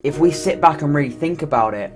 If we sit back and really think about it,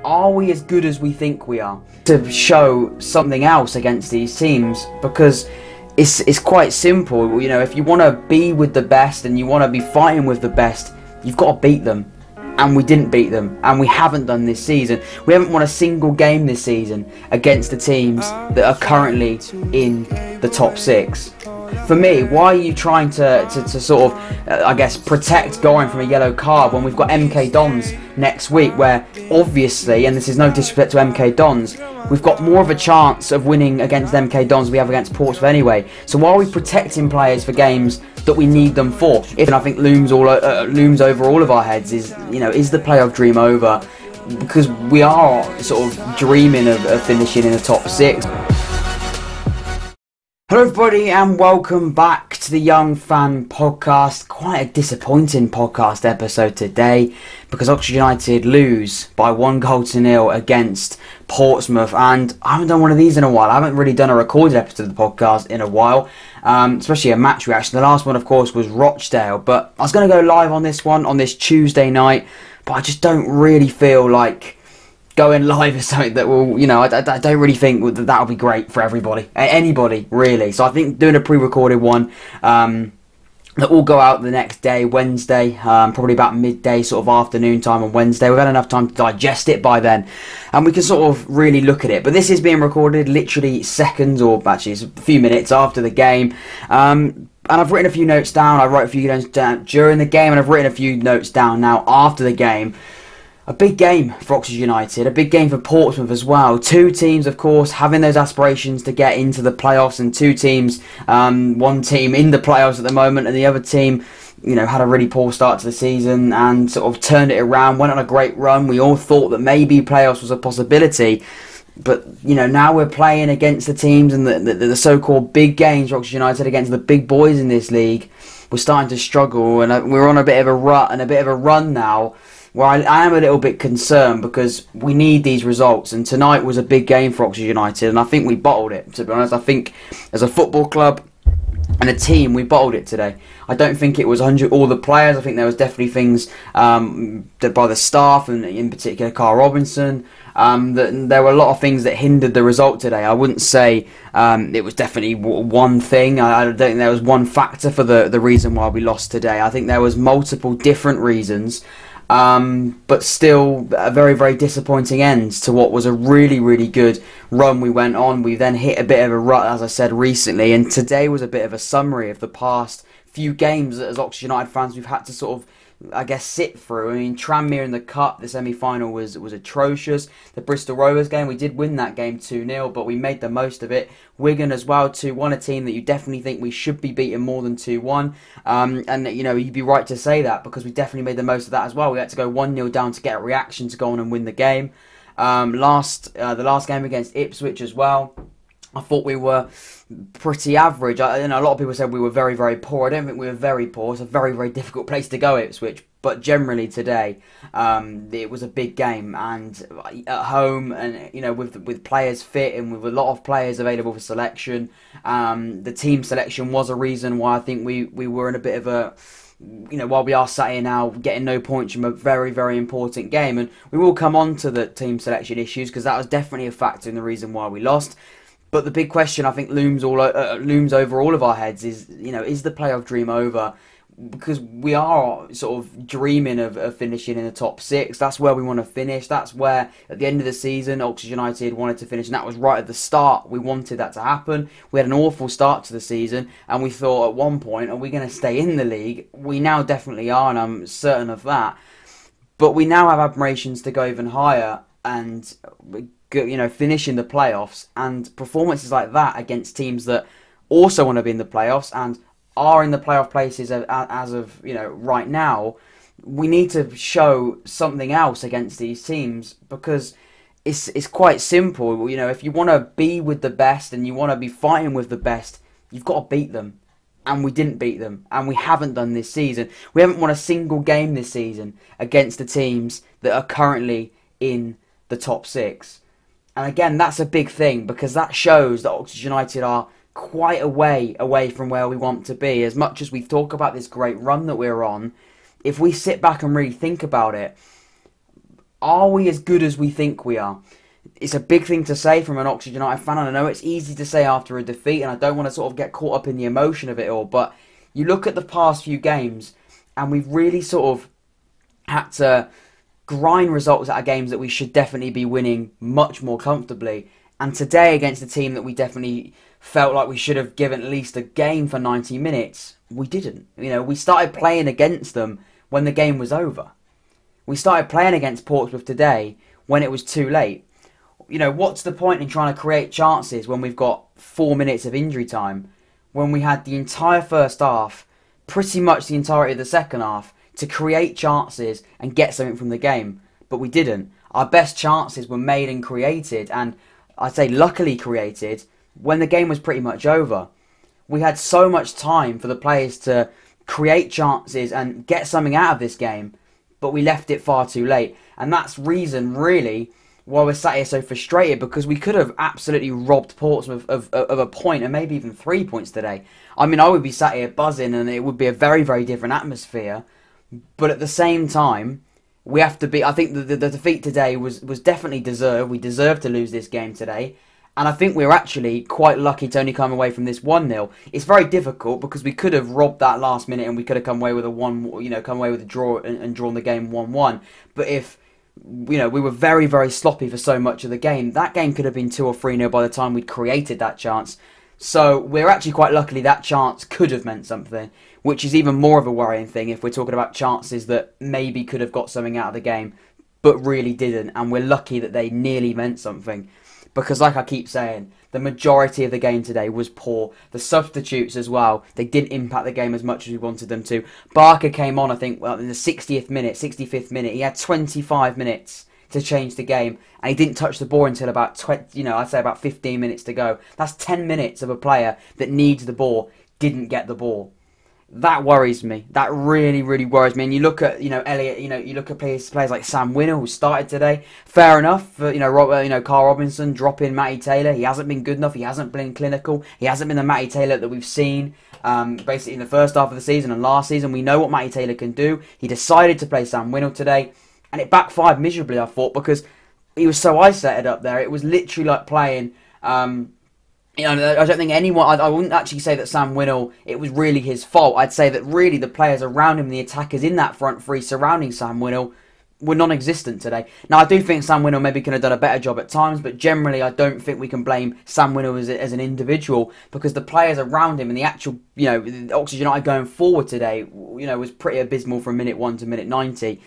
are we as good as we think we are to show something else against these teams? Because it's quite simple. You know, if you want to be with the best and you want to be fighting with the best, you've got to beat them. And we didn't beat them, and we haven't done this season. We haven't won a single game this season against the teams that are currently in the top six. For me, why are you trying to sort of, I guess, protect going from a yellow card when we've got MK Dons next week, where obviously, and this is no disrespect to MK Dons, we've got more of a chance of winning against MK Dons than we have against Portsmouth anyway. So why are we protecting players for games that we need them for? If I think looms over all of our heads is, you know, is the playoff dream over? Because we are sort of dreaming of finishing in the top six. Hello everybody and welcome back to the Young Fan Podcast. Quite a disappointing podcast episode today because Oxford United lose by 1-0 against Portsmouth, and I haven't done one of these in a while. I haven't really done a recorded episode of the podcast in a while, especially a match reaction. The last one of course was Rochdale, but I was going to go live on this one on this Tuesday night, but I just don't really feel like going live is something that will, you know, I don't really think that will be great for everybody, anybody really. So I think doing a pre-recorded one that will go out the next day, Wednesday, probably about midday, sort of afternoon time on Wednesday. We've had enough time to digest it by then, and we can sort of really look at it. But this is being recorded literally seconds, or actually it's a few minutes after the game. And I've written a few notes down. I wrote a few notes down during the game, and I've written a few notes down now after the game. A big game for Oxford United, a big game for Portsmouth as well. Two teams, of course, having those aspirations to get into the playoffs, and two teams, one team in the playoffs at the moment, and the other team, you know, had a really poor start to the season and sort of turned it around, went on a great run. We all thought that maybe playoffs was a possibility, but, you know, now we're playing against the teams and the so-called big games for Oxford United against the big boys in this league. We're starting to struggle, and we're on a bit of a rut and a bit of a run now, where I am a little bit concerned because we need these results, and tonight was a big game for Oxford United, and I think we bottled it, to be honest. I think as a football club and a team, we bottled it today. I don't think it was all the players. I think there was definitely things that by the staff, and in particular Carl Robinson, that there were a lot of things that hindered the result today. I wouldn't say it was definitely one thing. I don't think there was one factor for the reason why we lost today. I think there was multiple different reasons. But still a very, very disappointing end to what was a really, really good run we went on. We then hit a bit of a rut, as I said, recently, and today was a bit of a summary of the past few games that as Oxford United fans we've had to sort of, I guess, sit through. I mean, Tranmere in the Cup, the semi-final was atrocious. The Bristol Rovers game, we did win that game 2-0, but we made the most of it. Wigan as well, 2-1, a team that you definitely think we should be beating more than 2-1. And, you know, you'd be right to say that because we definitely made the most of that as well. We had to go 1-0 down to get a reaction to go on and win the game. The last game against Ipswich as well, I thought we were pretty average. You know, a lot of people said we were very, very poor. I don't think we were very poor. It's a very, very difficult place to go, Ipswich. But generally today, it was a big game, and at home, and you know, with players fit and with a lot of players available for selection, the team selection was a reason why I think we were in a bit of a, you know, while we are sat here now getting no points from a very, very important game, and we will come on to the team selection issues because that was definitely a factor in the reason why we lost. But the big question I think looms over all of our heads is, you know, is the playoff dream over? Because we are sort of dreaming of finishing in the top six. That's where we want to finish. That's where, at the end of the season, Oxford United wanted to finish, and that was right at the start. We wanted that to happen. We had an awful start to the season, and we thought at one point, are we going to stay in the league? We now definitely are, and I'm certain of that. But we now have aspirations to go even higher and, you know, finish in the playoffs, and performances like that against teams that also want to be in the playoffs and are in the playoff places as of, you know, right now. We need to show something else against these teams because it's quite simple. You know, if you want to be with the best and you want to be fighting with the best, you've got to beat them. And we didn't beat them, and we haven't done this season. We haven't won a single game this season against the teams that are currently in the top six. And again, that's a big thing because that shows that Oxford United are quite a way away from where we want to be. As much as we talk about this great run that we're on, if we sit back and really think about it, are we as good as we think we are? It's a big thing to say from an Oxford United fan, and I know it's easy to say after a defeat, and I don't want to sort of get caught up in the emotion of it all, but you look at the past few games, and we've really sort of had to grind results out of games that we should definitely be winning much more comfortably. And today, against a team that we definitely felt like we should have given at least a game for 90 minutes, we didn't. We started playing against them when the game was over. We started playing against Portsmouth today when it was too late. What's the point in trying to create chances when we've got 4 minutes of injury time, when we had the entire first half, pretty much the entirety of the second half, to create chances and get something from the game? But we didn't. Our best chances were made and created, and I'd say luckily created, when the game was pretty much over. We had so much time for the players to create chances and get something out of this game, but we left it far too late. And that's reason, really, why we're sat here so frustrated, because we could have absolutely robbed Portsmouth of a point and maybe even 3 points today. I mean, I would be sat here buzzing and it would be a very, very different atmosphere. But at the same time, we have to be... I think the defeat today was definitely deserved. We deserved to lose this game today. And I think we were actually quite lucky to only come away from this 1-0. It's very difficult because we could have robbed that last minute and we could have come away with a draw and drawn the game 1-1. But if we were very, very sloppy for so much of the game, that game could have been 2 or 3-0 by the time we'd created that chance. So we're actually quite lucky that chance could have meant something, which is even more of a worrying thing if we're talking about chances that maybe could have got something out of the game, but really didn't. And we're lucky that they nearly meant something. Because like I keep saying, the majority of the game today was poor. The substitutes as well, they didn't impact the game as much as we wanted them to. Barker came on, I think, in the 65th minute. He had 25 minutes to change the game, and he didn't touch the ball until about 15 minutes to go. That's 10 minutes of a player that needs the ball, didn't get the ball. That worries me. That really, really worries me. And you look at, Elliot. You look at players like Sam Winner, who started today. Fair enough. Carl Robinson dropping Matty Taylor. He hasn't been good enough. He hasn't been clinical. He hasn't been the Matty Taylor that we've seen basically in the first half of the season and last season. We know what Matty Taylor can do. He decided to play Sam Winner today, and it backfired miserably, I thought, because he was so isolated up there. It was literally like playing. I don't think anyone... I wouldn't actually say that Sam Winnell, it was really his fault. I'd say that really the players around him, the attackers in that front three surrounding Sam Winnell, were non-existent today. Now, I do think Sam Winnell maybe could have done a better job at times, but generally I don't think we can blame Sam Winnell as an individual, because the players around him and the actual, Oxford United going forward today, was pretty abysmal from minute 1 to minute 90.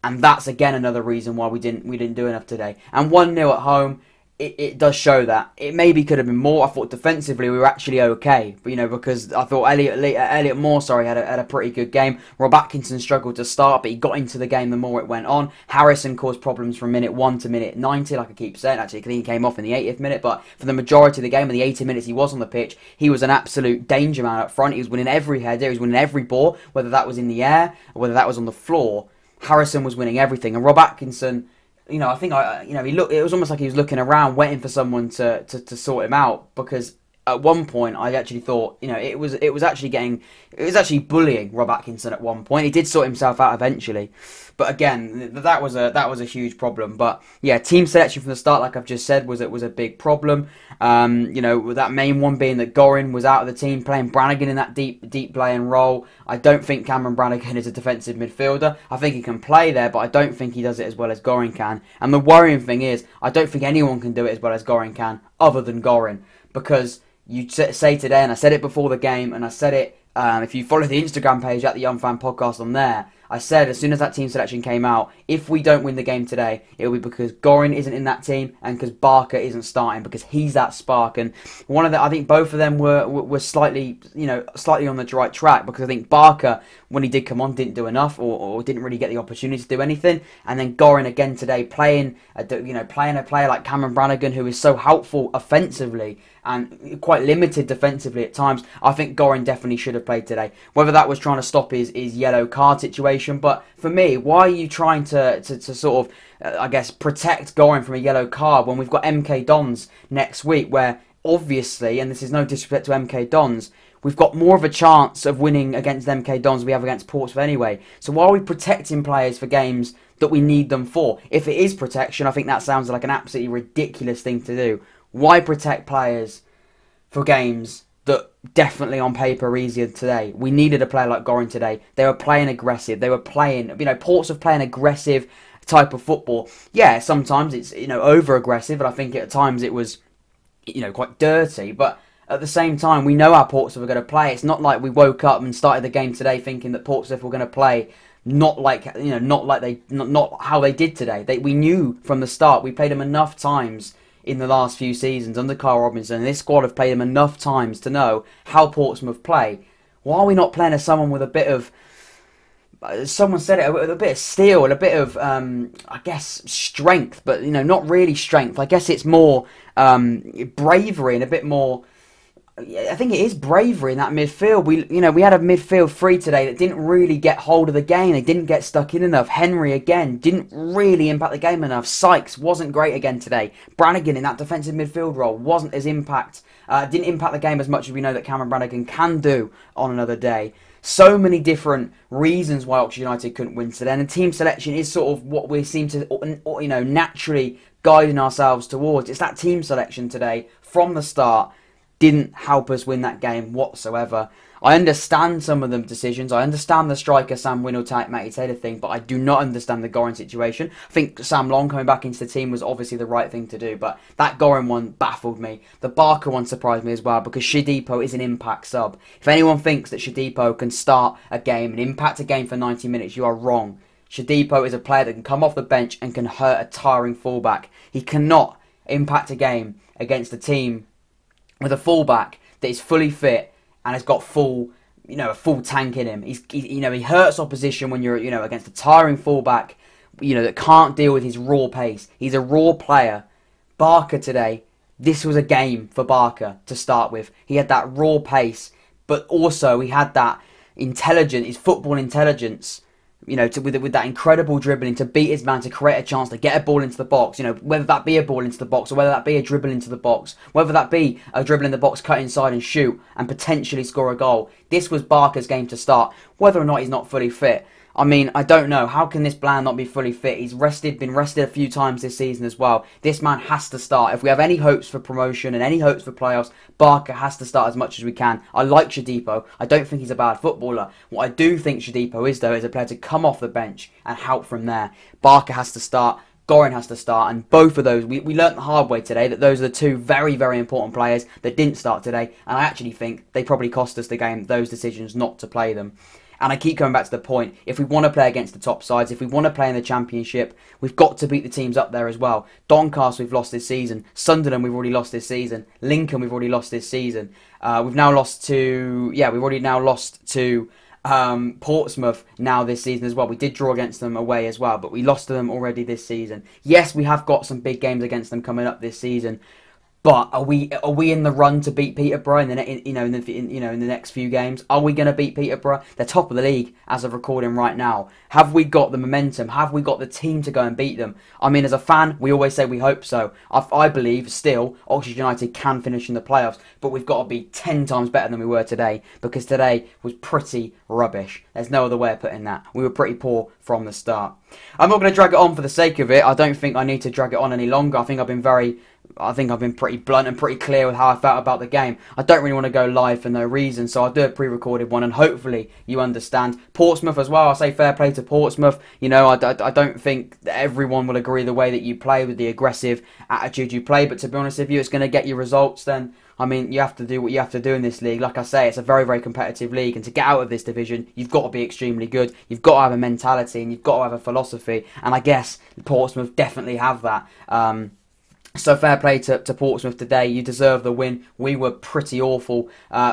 And that's, again, another reason why we didn't do enough today. And 1-0 at home... It does show that. It maybe could have been more. I thought defensively we were actually okay, because I thought Elliot Moore, had a pretty good game. Rob Atkinson struggled to start, but he got into the game the more it went on. Harrison caused problems from minute 1 to minute 90, like I keep saying. Actually, he came off in the 80th minute, but for the majority of the game, in the 80 minutes he was on the pitch, he was an absolute danger man up front. He was winning every header, he was winning every ball, whether that was in the air or whether that was on the floor. Harrison was winning everything, and Rob Atkinson... I think he looked. It was almost like he was looking around, waiting for someone to sort him out. Because at one point, I actually thought, it was actually bullying Rob Atkinson at one point. He did sort himself out eventually, but again, that was a huge problem. But yeah, team selection from the start, like I've just said, was a big problem. That main one being that Gorin was out of the team, playing Brannigan in that deep playing role. I don't think Cameron Brannigan is a defensive midfielder. I think he can play there, but I don't think he does it as well as Gorin can. And the worrying thing is, I don't think anyone can do it as well as Gorin can, other than Gorin, because you say today, and I said it before the game, and I said it, if you follow the Instagram page at the Young Fan Podcast on there, I said as soon as that team selection came out, if we don't win the game today, it'll be because Gorin isn't in that team and because Barker isn't starting, because he's that spark. And I think both of them were slightly on the right track, because I think Barker, when he did come on, didn't do enough or didn't really get the opportunity to do anything. And then Gorin again today playing a player like Cameron Brannigan, who is so helpful offensively and quite limited defensively at times. I think Gorin definitely should have played today. Whether that was trying to stop his yellow card situation, but for me, why are you trying to sort of, protect Gorin from a yellow card when we've got MK Dons next week, where obviously, and this is no disrespect to MK Dons, we've got more of a chance of winning against MK Dons than we have against Portsmouth anyway. So why are we protecting players for games that we need them for? If it is protection, I think that sounds like an absolutely ridiculous thing to do. Why protect players for games that definitely on paper are easier today? We needed a player like Gorin today. They were playing aggressive. They were playing, Portsmouth playing aggressive type of football. Yeah, sometimes it's, over aggressive, and I think at times it was, quite dirty, but at the same time, we know how Portsmouth are going to play. It's not like we woke up and started the game today thinking that Portsmouth were going to play not how they did today. We knew from the start. We played them enough times in the last few seasons under Carl Robinson, and this squad have played them enough times to know how Portsmouth play. Why are we not playing as someone with a bit of, someone said it, a bit of steel and a bit of, I guess, strength, but not really strength. I guess it's more bravery and a bit more. I think it is bravery in that midfield. We had a midfield three today that didn't really get hold of the game. They didn't get stuck in enough. Henry again didn't really impact the game enough. Sykes wasn't great again today. Brannigan in that defensive midfield role wasn't as didn't impact the game as much as we know that Cameron Brannigan can do on another day. So many different reasons why Oxford United couldn't win today, and the team selection is sort of what we seem to naturally guiding ourselves towards. It's that team selection today from the start didn't help us win that game whatsoever. I understand some of the decisions. I understand the striker Sam Winnell type Matty Taylor thing, but I do not understand the Gorin situation. I think Sam Long coming back into the team was obviously the right thing to do, but that Gorin one baffled me. The Barker one surprised me as well, because Shodipo is an impact sub. If anyone thinks that Shodipo can start a game and impact a game for 90 minutes, you are wrong. Shodipo is a player that can come off the bench and can hurt a tiring fullback. He cannot impact a game against a team with a fullback that is fully fit and has got a full tank in him. He hurts opposition when you're, against a tiring fullback, that can't deal with his raw pace. He's a raw player. Barker today, this was a game for Barker to start with. He had that raw pace, but also he had that intelligence, his football intelligence, with that incredible dribbling to beat his man, to create a chance to get a ball into the box, whether that be a ball into the box or whether that be a dribble into the box, whether that be a dribble in the box, cut inside and shoot and potentially score a goal. This was Barker's game to start, whether or not he's not fully fit. I mean, I don't know. How can this Bland not be fully fit? He's been rested a few times this season as well. This man has to start. If we have any hopes for promotion and any hopes for playoffs, Barker has to start as much as we can. I like Shodipo. I don't think he's a bad footballer. What I do think Shodipo is, though, is a player to come off the bench and help from there. Barker has to start. Gorin has to start, and both of those, we learnt the hard way today that those are the two very, very important players that didn't start today, and I actually think they probably cost us the game, those decisions not to play them. And I keep coming back to the point, if we want to play against the top sides, if we want to play in the Championship, we've got to beat the teams up there as well. Doncaster we've lost this season, Sunderland we've already lost this season, Lincoln we've already lost this season. We've already lost to Portsmouth now this season as well. We did draw against them away as well, but we lost to them already this season. Yes, we have got some big games against them coming up this season. But are we in the run to beat Peterborough in the next few games? Are we going to beat Peterborough? They're top of the league as of recording right now. Have we got the momentum? Have we got the team to go and beat them? I mean, as a fan, we always say we hope so. I believe still Oxford United can finish in the playoffs, but we've got to be 10 times better than we were today, because today was pretty rubbish. There's no other way of putting that. We were pretty poor from the start. I'm not going to drag it on for the sake of it. I don't think I need to drag it on any longer. I think I've been pretty blunt and pretty clear with how I felt about the game. I don't really want to go live for no reason, so I'll do a pre-recorded one, and hopefully you understand. Portsmouth as well, I'll say fair play to Portsmouth. I don't think that everyone will agree the way that you play, with the aggressive attitude you play, but to be honest with you, it's going to get you results. Then, I mean, you have to do what you have to do in this league. Like I say, it's a very, very competitive league, and to get out of this division, you've got to be extremely good. You've got to have a mentality, and you've got to have a philosophy, and I guess Portsmouth definitely have that. So fair play to Portsmouth today. You deserve the win. We were pretty awful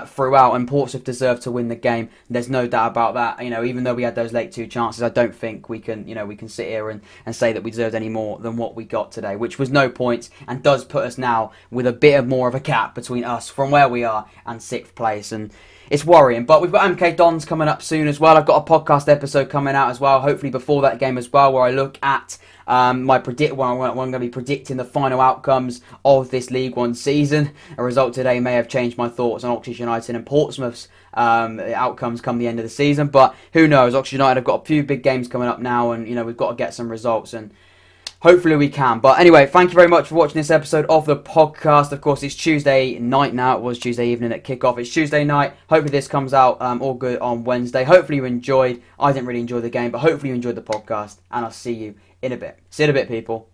throughout, and Portsmouth deserved to win the game. There's no doubt about that. Even though we had those late two chances, I don't think we can sit here and say that we deserved any more than what we got today, which was no points, and does put us now with a bit more of a gap between us from where we are and 6th place. And it's worrying, but we've got MK Dons coming up soon as well. I've got a podcast episode coming out as well, hopefully before that game as well, where I look at I'm going to be predicting the final outcomes of this League One season. A result today may have changed my thoughts on Oxford United and Portsmouth's outcomes come the end of the season, but who knows? Oxford United have got a few big games coming up now, and we've got to get some results, and hopefully we can. But anyway, thank you very much for watching this episode of the podcast. Of course, it's Tuesday night now. It was Tuesday evening at kickoff. It's Tuesday night. Hopefully this comes out all good on Wednesday. Hopefully you enjoyed. I didn't really enjoy the game, but hopefully you enjoyed the podcast, and I'll see you in a bit. See you in a bit, people.